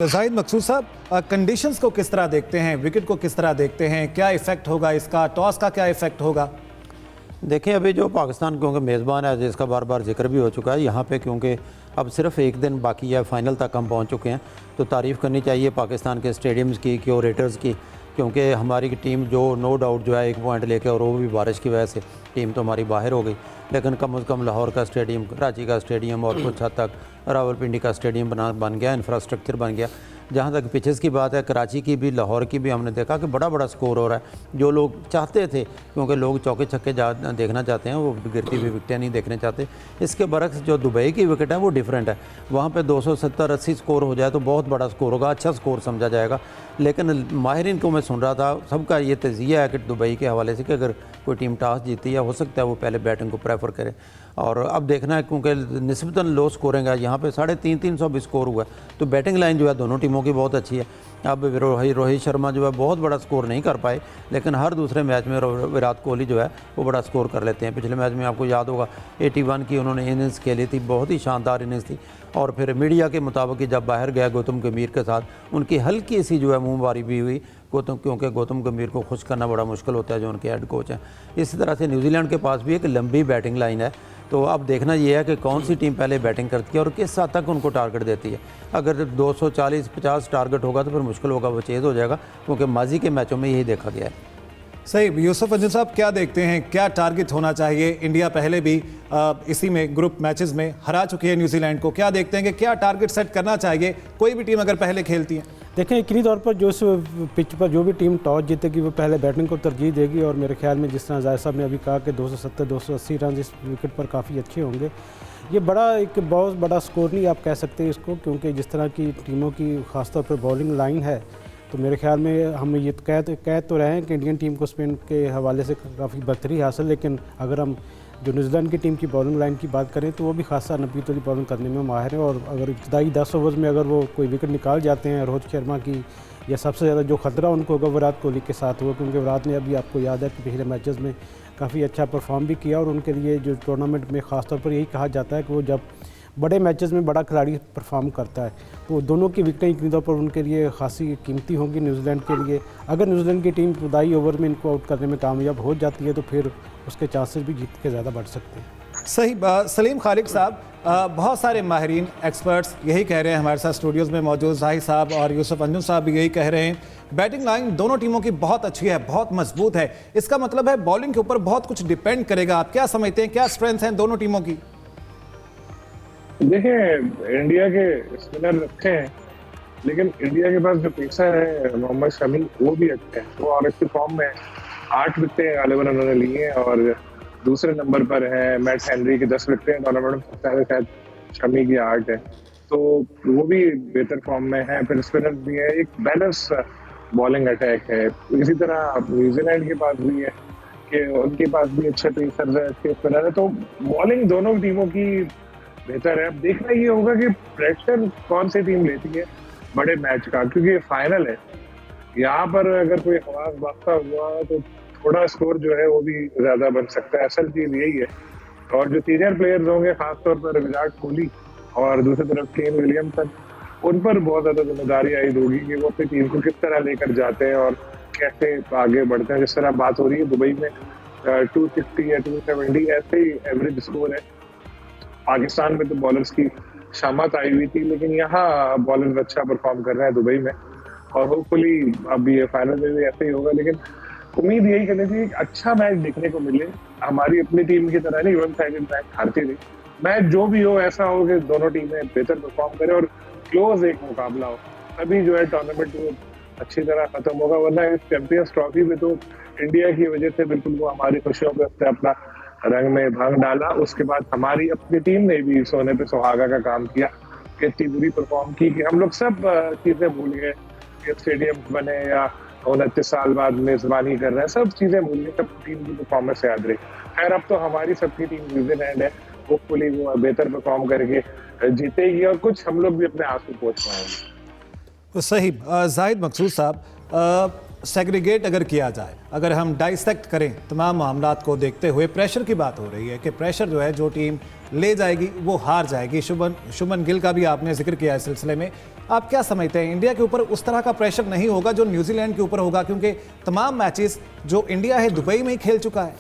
जाहिद मकसूद साहब, कंडीशंस को किस तरह देखते हैं, विकेट को किस तरह देखते हैं, क्या इफेक्ट होगा इसका, टॉस का क्या इफेक्ट होगा? देखिए, अभी जो पाकिस्तान क्योंकि मेज़बान है, जिसका बार बार जिक्र भी हो चुका है यहाँ पे, क्योंकि अब सिर्फ एक दिन बाकी है, फाइनल तक हम पहुँच चुके हैं, तो तारीफ़ करनी चाहिए पाकिस्तान के स्टेडियम्स की, क्यूरेटर्स की, क्योंकि हमारी टीम जो नो डाउट जो है 1 पॉइंट लेके, और वो भी बारिश की वजह से टीम तो हमारी बाहर हो गई, लेकिन कम से कम लाहौर का स्टेडियम, कराची का स्टेडियम और कुछ हद तक रावलपिंडी का स्टेडियम बन गया, इंफ्रास्ट्रक्चर बन गया। जहाँ तक पिचेस की बात है, कराची की भी, लाहौर की भी, हमने देखा कि बड़ा बड़ा स्कोर हो रहा है। जो लोग चाहते थे, क्योंकि लोग चौके छक्के देखना चाहते हैं, वो गिरती हुई विकेटें नहीं देखने चाहते। इसके बरक्स जो दुबई की विकेट है वो डिफरेंट है। वहाँ पे 270-80 स्कोर हो जाए तो बहुत बड़ा स्कोर होगा, अच्छा स्कोर समझा जाएगा। लेकिन माहिरीन को मैं सुन रहा था, सबका ये तजिया है कि दुबई के हवाले से कि अगर कोई टीम टॉस जीती है, हो सकता है वो पहले बैटिंग को प्रेफर करे। और अब देखना है, क्योंकि निस्बतन लो स्कोरिंग है, यहाँ पे 350 भी स्कोर हुआ है, तो बैटिंग लाइन जो है दोनों टीमों की बहुत अच्छी है। अब रोहित शर्मा जो है बहुत बड़ा स्कोर नहीं कर पाए, लेकिन हर दूसरे मैच में विराट कोहली जो है वो बड़ा स्कोर कर लेते हैं। पिछले मैच में आपको याद होगा 81 की उन्होंने इनिंग्स खेली थी, बहुत ही शानदार इनिंग्स थी। और फिर मीडिया के मुताबिक जब बाहर गया गौतम गंभीर के साथ, उनकी हल्की सी जो है मुँहबारी भी हुई क्योंकि गौतम गंभीर को खुश करना बड़ा मुश्किल होता है जो उनके हेड कोच हैं। इसी तरह से न्यूजीलैंड के पास भी एक लंबी बैटिंग लाइन है, तो अब देखना ये है कि कौन सी टीम पहले बैटिंग करती है और किस हद तक उनको टारगेट देती है। अगर 240-50 टारगेट होगा तो फिर मुश्किल होगा, वो चेज़ हो जाएगा, क्योंकि माजी के मैचों में यही देखा गया है। सही। यूसुफ अंजुम साहब, क्या देखते हैं, क्या टारगेट होना चाहिए? इंडिया पहले भी इसी में ग्रुप मैचेस में हरा चुकी है न्यूजीलैंड को। क्या देखते हैं कि क्या टारगेट सेट करना चाहिए कोई भी टीम अगर पहले खेलती है? देखें, यकीनी तौर पर जो इस पिच पर जो भी टीम टॉस जीतेगी वो पहले बैटिंग को तरजीह देगी, और मेरे ख्याल में जिस तरह जाहिर साहब ने अभी कहा कि 270-280 रन इस विकेट पर काफ़ी अच्छे होंगे। ये एक बहुत बड़ा स्कोर नहीं आप कह सकते इसको, क्योंकि जिस तरह की टीमों की ख़ासतौर पर बॉलिंग लाइन है, तो मेरे ख्याल में हम ये कह तो रहे हैं कि इंडियन टीम को स्पिन के हवाले से काफ़ी बेहतरी हासिल, लेकिन अगर हम जो न्यूजीलैंड की टीम की बॉलिंग लाइन की बात करें तो वो भी खासा नबीत वाली बॉलिंग करने में माहिर है। और अगर इब्तदाई 10 ओवर्स में अगर वो कोई विकेट निकाल जाते हैं रोहित शर्मा की, या सबसे ज़्यादा जो खतरा उनको होगा विराट कोहली के साथ हुआ, क्योंकि विराट ने अभी आपको याद है कि पिछले मैचेस में काफ़ी अच्छा परफॉर्म भी किया, और उनके लिए जो टूर्नामेंट में ख़ासतौर पर यही कहा जाता है कि वो जब बड़े मैचेस में बड़ा खिलाड़ी परफॉर्म करता है, तो दोनों की विकेटें इतनी तौर पर उनके लिए खासी कीमती होंगी न्यूजीलैंड के लिए। अगर न्यूजीलैंड की टीम इब्तदाई ओवर में इनको आउट करने में कामयाब हो जाती है तो फिर उसके चांसेस भी जीत के ज़्यादा बढ़ सकते हैं। सही। सलीम खालिक साहब, बहुत सारे माहिरीन एक्सपर्ट्स यही कह रहे हैं, हमारे साथ स्टूडियोज़ में मौजूद जाहिद साहब और यूसुफ अंजुम साहब भी यही कह रहे हैं, बैटिंग लाइन दोनों टीमों की बहुत अच्छी है, बहुत मजबूत है। इसका मतलब है बॉलिंग के ऊपर बहुत कुछ डिपेंड करेगा। आप क्या समझते हैं, क्या स्ट्रेंथ हैं दोनों टीमों की? देखिए, इंडिया के स्पिनर अच्छे हैं, लेकिन इंडिया के पास जो पेसर है मोहम्मद शमी, वो भी अच्छे हैं, वो और अच्छी फॉर्म में 8 विकेटें गालिबन उन्होंने ली हैं, और दूसरे नंबर पर है मैट हेनरी की 10 विकेटें टूर्नामेंट में, शायद शमी की 8 है, तो वो भी बेहतर फॉर्म में है। फिर स्पिनर भी है, एक बैलेंस बॉलिंग अटैक है। इसी तरह न्यूजीलैंड के पास भी है कि उनके पास भी अच्छे पेसर है, अच्छे स्पिनर है, तो बॉलिंग दोनों टीमों की बेहतर है। अब देखना ये होगा कि प्रेशर कौन सी टीम लेती है बड़े मैच का, क्योंकि ये फाइनल है। यहाँ पर अगर कोई हवास बास्ता हुआ तो थोड़ा स्कोर जो है वो भी ज्यादा बन सकता है। असल चीज यही है। और जो सीनियर प्लेयर्स होंगे, खासतौर पर विराट कोहली और दूसरी तरफ केन विलियमसन, उन पर बहुत ज्यादा जिम्मेदारी आई होगी कि वो अपनी टीम को किस तरह लेकर जाते हैं और कैसे आगे बढ़ते हैं। जिस तरह बात हो रही है दुबई में 260 या 270 ऐसे ही एवरेज स्कोर है। पाकिस्तान में तो बॉलर्स की शामत आई हुई थी, लेकिन यहाँ बॉलर्स अच्छा परफॉर्म कर रहे हैं दुबई में, और होपफुली अब ये फाइनल में भी ऐसे ही होगा। लेकिन उम्मीद यही करनी थी एक अच्छा मैच देखने को मिले, हमारी अपनी टीम की तरह नहीं वन साइडेड मैच हारती नहीं। मैच जो भी हो ऐसा हो कि दोनों टीमें बेहतर परफॉर्म करें और क्लोज एक मुकाबला हो, तभी जो है टूर्नामेंट वो अच्छी तरह खत्म होगा। वरना इस चैंपियंस ट्रॉफी में तो इंडिया की वजह से बिल्कुल वो हमारी खुशियों पे अपना रंग में भंग डाला। उसके बाद हमारी अपनी टीम ने भी सोने पे सुहागा का काम किया कि इतनी बुरी परफॉर्म की कि हम लोग सब चीजें भूल गए कि स्टेडियम बने या 29 साल बाद मेजबानी कर रहे हैं, सब चीजें भूल गए, सब टीम की परफॉर्मेंस याद रही। खैर, अब तो हमारी सबकी टीम न्यूजीलैंड है, होपफुली वो बेहतर परफॉर्म करके जीतेगी और कुछ हम लोग भी अपने आंसू पोंछ पाएंगे। सही। जाहिद मकसूद साहब, सेग्रीगेट अगर किया जाए, अगर हम डाइसेक्ट करें तमाम मामलात को देखते हुए, प्रेशर की बात हो रही है कि प्रेशर जो है जो टीम ले जाएगी वो हार जाएगी। शुभमन गिल का भी आपने जिक्र किया इस सिलसिले में, आप क्या समझते हैं इंडिया के ऊपर उस तरह का प्रेशर नहीं होगा जो न्यूजीलैंड के ऊपर होगा, क्योंकि तमाम मैचेस जो इंडिया है दुबई में ही खेल चुका है?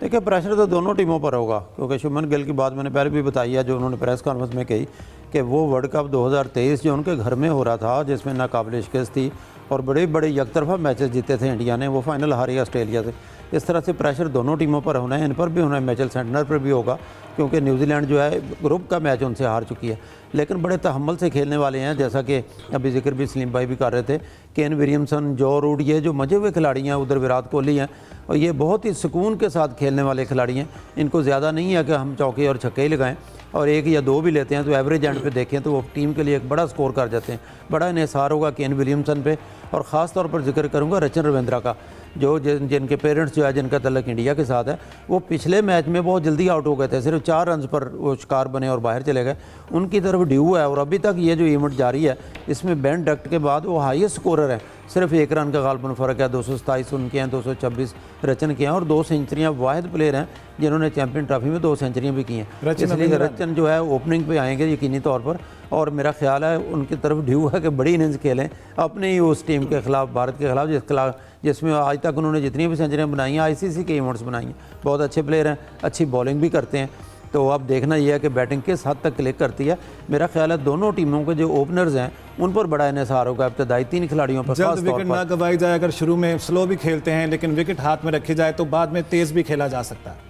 देखिए, प्रेशर तो दोनों टीमों पर होगा, क्योंकि शुभमन गिल की बात मैंने पहले भी बताई है, जो उन्होंने प्रेस कॉन्फ्रेंस में कही कि वो वर्ल्ड कप 2023 जो उनके घर में हो रहा था, जिसमें नाकाबिल शिकस्त थी और बड़े बड़े यकतरफा मैचेस जीते थे इंडिया ने, वो फाइनल हारी ऑस्ट्रेलिया से। इस तरह से प्रेशर दोनों टीमों पर होना है, इन पर भी होना है, मिचेल सेंटनर पर भी होगा, क्योंकि न्यूजीलैंड जो है ग्रुप का मैच उनसे हार चुकी है, लेकिन बड़े तहम्मुल से खेलने वाले हैं, जैसा कि अभी जिक्र भी सलीम भाई भी कर रहे थे। केन विलियमसन, जो रूट, ये जो मजे हुए खिलाड़ी हैं, उधर विराट कोहली हैं, और ये बहुत ही सुकून के साथ खेलने वाले खिलाड़ी हैं। इनको ज़्यादा नहीं है कि हम चौके और छक्के ही लगाएं, और एक या दो भी लेते हैं तो एवरेज एंड पे देखें तो वो टीम के लिए एक बड़ा स्कोर कर जाते हैं। बड़ा इन्हिसार होगा केन विलियमसन पे, और ख़ास तौर पर जिक्र करूंगा रचन रविंद्रा का, जो जिनके पेरेंट्स जो है, जिनका तल्लक इंडिया के साथ है, वो पिछले मैच में बहुत जल्दी आउट हो गए थे, सिर्फ 4 रन पर वो शिकार बने और बाहर चले गए। उनकी तरफ ड्यू है, और अभी तक ये जो इवेंट जारी है इसमें बेन डक्ट के बाद वो हाईएस्ट स्कोरर है, सिर्फ 1 रन का गालबन फ़र्क है। 227 उनके हैं, 226 रचन के हैं, और 2 सेंचुरियाँ वाहिद प्लेयर हैं जिन्होंने चैंपियन ट्रॉफी में 2 सेंचुरियाँ भी की हैं। इसलिए रचन जो है ओपनिंग पे आएंगे यकीनी तौर पर, और मेरा ख्याल है उनकी तरफ ड्यू है कि बड़ी इनिंग्स खेलें अपने ही उस टीम के खिलाफ, भारत के खिलाफ, जिसमें आज तक उन्होंने जितनी भी सेंचुरियाँ बनाई हैं आईसीसी के इवेंट्स बनाई हैं। बहुत अच्छे प्लेयर हैं, अच्छी बॉलिंग भी करते हैं, तो अब देखना यह है कि बैटिंग किस हद तक क्लिक करती है। मेरा ख्याल है दोनों टीमों के जो ओपनर्स हैं उन पर बड़ा इन्हिसार होगा, इब्तदाई 3 खिलाड़ियों पर। जल्द विकेट ना गंवाई जाए, अगर शुरू में स्लो भी खेलते हैं लेकिन विकेट हाथ में रखी जाए तो बाद में तेज़ भी खेला जा सकता है।